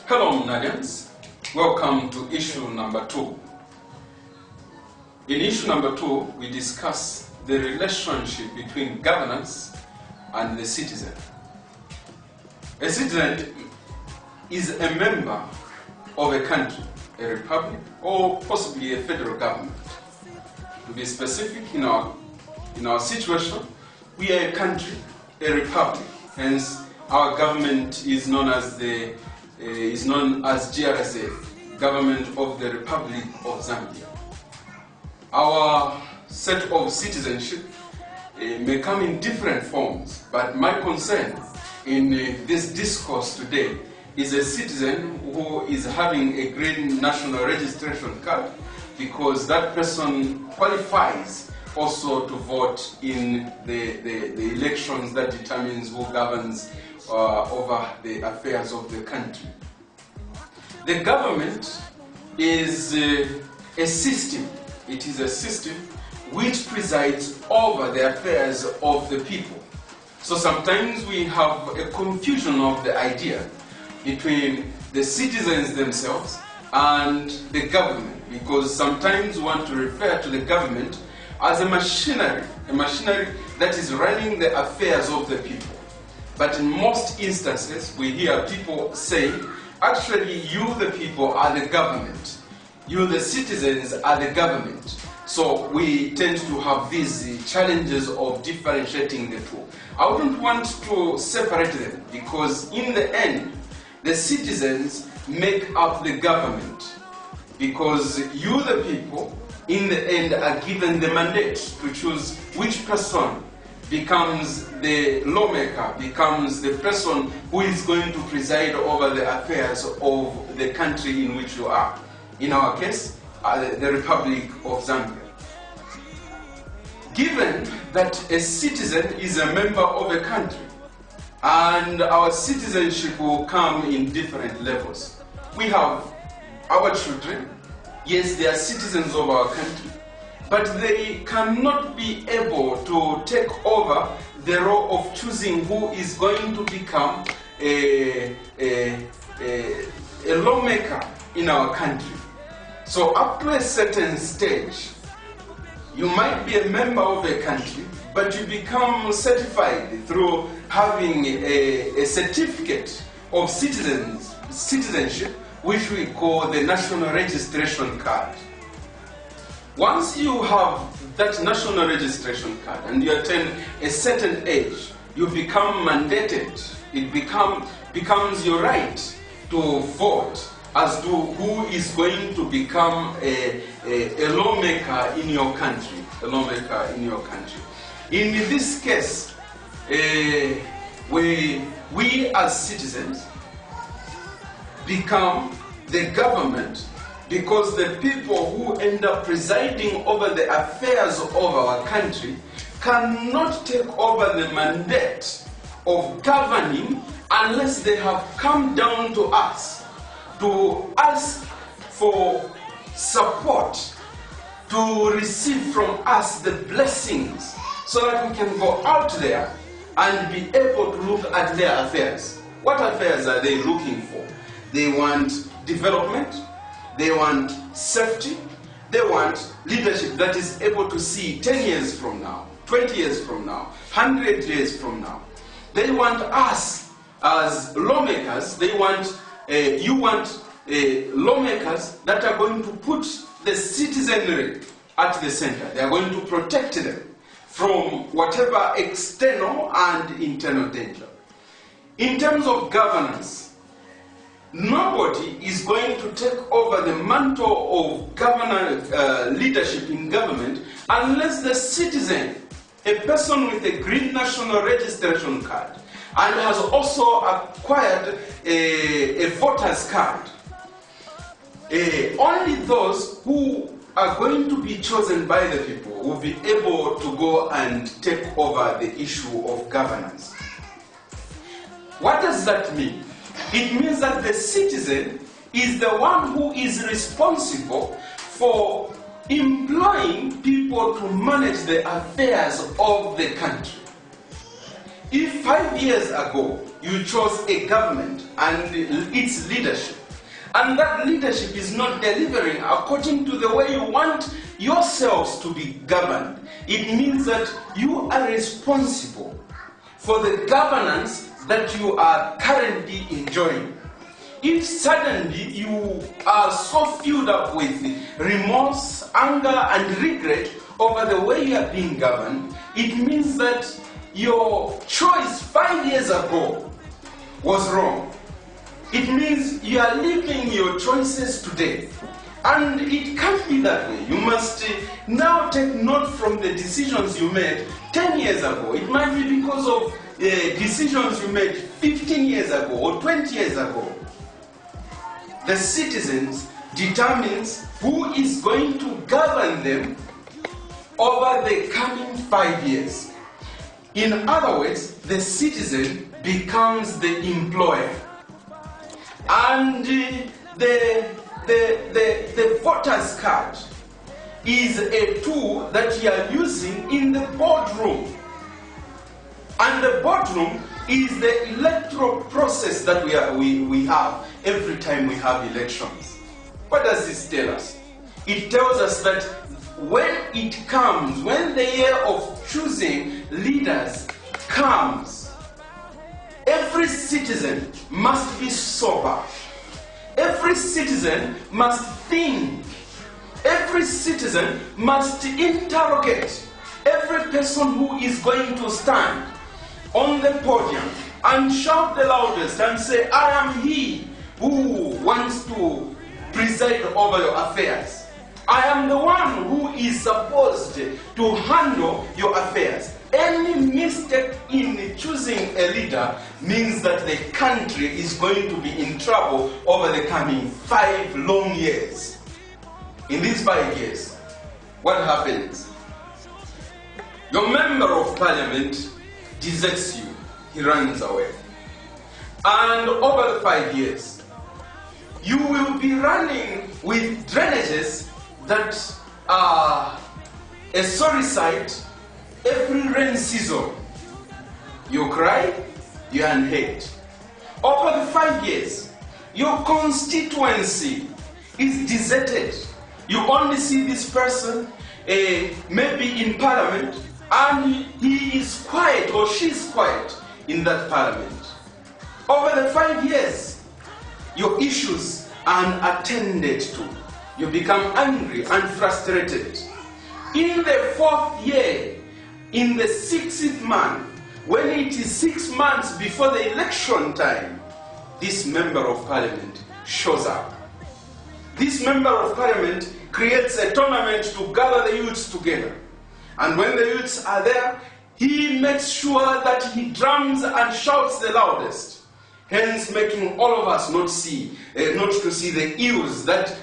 Hello Munalians, welcome to issue number 2. In issue number 2, we discuss the relationship between governance and the citizen. A citizen is a member of a country, a republic, or possibly a federal government. To be specific, in our situation, we are a country, a republic. Hence, our government is known as GRSA, Government of the Republic of Zambia. Our set of citizenship may come in different forms, but my concern in this discourse today is a citizen who is having a green national registration card, because that person qualifies also to vote in the elections that determines who governs over the affairs of the country. The government is a system. It is a system which presides over the affairs of the people. So sometimes we have a confusion of the idea between the citizens themselves and the government, because sometimes we want to refer to the government as a machinery that is running the affairs of the people. But in most instances, we hear people say, actually, you the people are the government. You the citizens are the government. So we tend to have these challenges of differentiating the two. I wouldn't want to separate them, because in the end, the citizens make up the government, because you the people in the end are given the mandate to choose which person becomes the lawmaker, becomes the person who is going to preside over the affairs of the country in which you are. In our case, the Republic of Zambia. Given that a citizen is a member of a country, and our citizenship will come in different levels. We have our children. Yes, they are citizens of our country, but they cannot be able to take over the role of choosing who is going to become a lawmaker in our country. So up to a certain stage, you might be a member of a country, but you become certified through having a certificate of citizenship, which we call the national registration card. Once you have that national registration card and you attain a certain age, you become mandated. It becomes your right to vote as to who is going to become a lawmaker in your country. A lawmaker in your country. In this case, we as citizens become the government, because the people who end up presiding over the affairs of our country cannot take over the mandate of governing unless they have come down to us to ask for support, to receive from us the blessings, so that we can go out there and be able to look at their affairs. What affairs are they looking for? They want development, they want safety, they want leadership that is able to see 10 years from now, 20 years from now, 100 years from now. They want us as lawmakers, you want lawmakers that are going to put the citizenry at the center. They are going to protect them from whatever external and internal danger. In terms of governance, nobody is going to take over the mantle of leadership in government unless the citizen, a person with a green national registration card, and has also acquired a voter's card. Only those who are going to be chosen by the people will be able to go and take over the issue of governance. What does that mean? It means that the citizen is the one who is responsible for employing people to manage the affairs of the country. If 5 years ago, you chose a government and its leadership, and that leadership is not delivering according to the way you want yourselves to be governed, it means that you are responsible for the governance that you are currently enjoying. If suddenly you are so filled up with remorse, anger, and regret over the way you are being governed, it means that your choice 5 years ago was wrong. It means you are living your choices today. And it can't be that way. You must now take note from the decisions you made 10 years ago. It might be because of decisions you made 15 years ago or 20 years ago. The citizens determines who is going to govern them over the coming 5 years. In other words, the citizen becomes the employer. And the voter's card is a tool that you are using in the boardroom. And the boardroom is the electoral process that we have every time we have elections. What does this tell us? It tells us that when it comes, when the year of choosing leaders comes, every citizen must be sober. Every citizen must think. Every citizen must interrogate every person who is going to stand on the podium and shout the loudest and say, I am he who wants to preside over your affairs. I am the one who is supposed to handle your affairs. Any mistake in choosing a leader means that the country is going to be in trouble over the coming 5 long years. In these 5 years, what happens? Your member of parliament deserts you. He runs away. And over the 5 years, you will be running with drainages that are a sorry sight every rain season. You cry, you hate. Over the 5 years, your constituency is deserted. You only see this person maybe in parliament, and he is quiet or she is quiet in that parliament. Over the 5 years, your issues are unattended to. You become angry and frustrated. In the 4th year, in the 6th month, when it is 6 months before the election time, this member of parliament shows up. This member of parliament creates a tournament to gather the youths together. And when the youths are there, he makes sure that he drums and shouts the loudest, hence making all of us not to see the ills that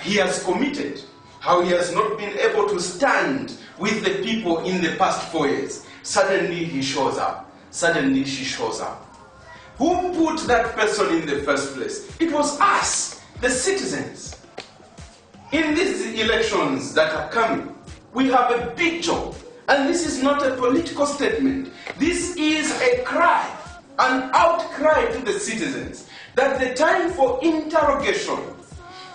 he has committed, how he has not been able to stand with the people in the past 4 years. Suddenly he shows up. Suddenly she shows up. Who put that person in the first place? It was us, the citizens. In these elections that are coming, we have a big job. And this is not a political statement. This is a cry, an outcry to the citizens, that the time for interrogation,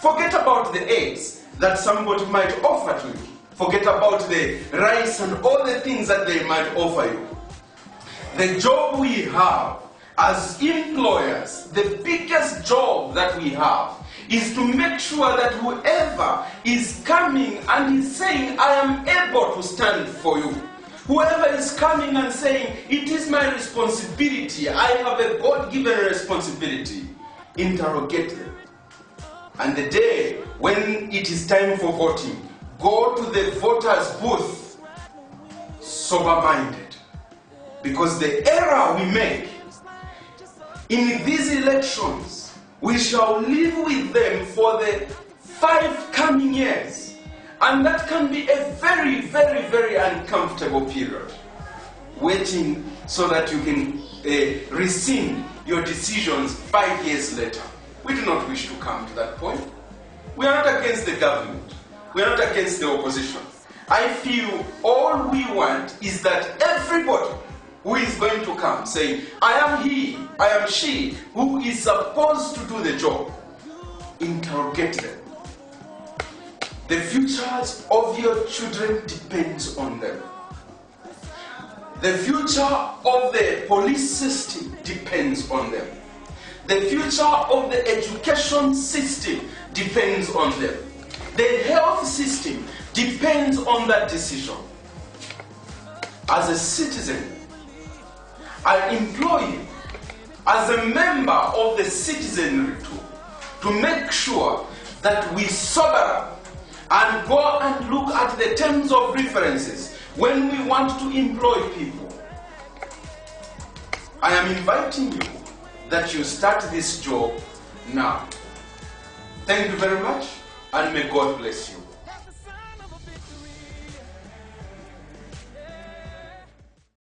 forget about the aids that somebody might offer to you. Forget about the rice and all the things that they might offer you. The job we have as employers, the biggest job that we have, is to make sure that whoever is coming and is saying, I am able to stand for you, whoever is coming and saying, it is my responsibility, I have a God-given responsibility, interrogate them. And the day when it is time for voting, go to the voters' booth sober-minded. Because the error we make in these elections, we shall live with them for the 5 coming years. And that can be a very, very, very uncomfortable period. Waiting so that you can rescind your decisions 5 years later. We do not wish to come to that point. We are not against the government. We are not against the opposition. I feel all we want is that everybody who is going to come saying, I am he, I am she, who is supposed to do the job. Interrogate them. The futures of your children depends on them. The future of the police system depends on them. The future of the education system depends on them. The health system depends on that decision. As a citizen, I implore you, as a member of the citizenry too, to make sure that we sober up and go and look at the terms of references when we want to employ people. I am inviting you that you start this job now. Thank you very much, and may God bless you.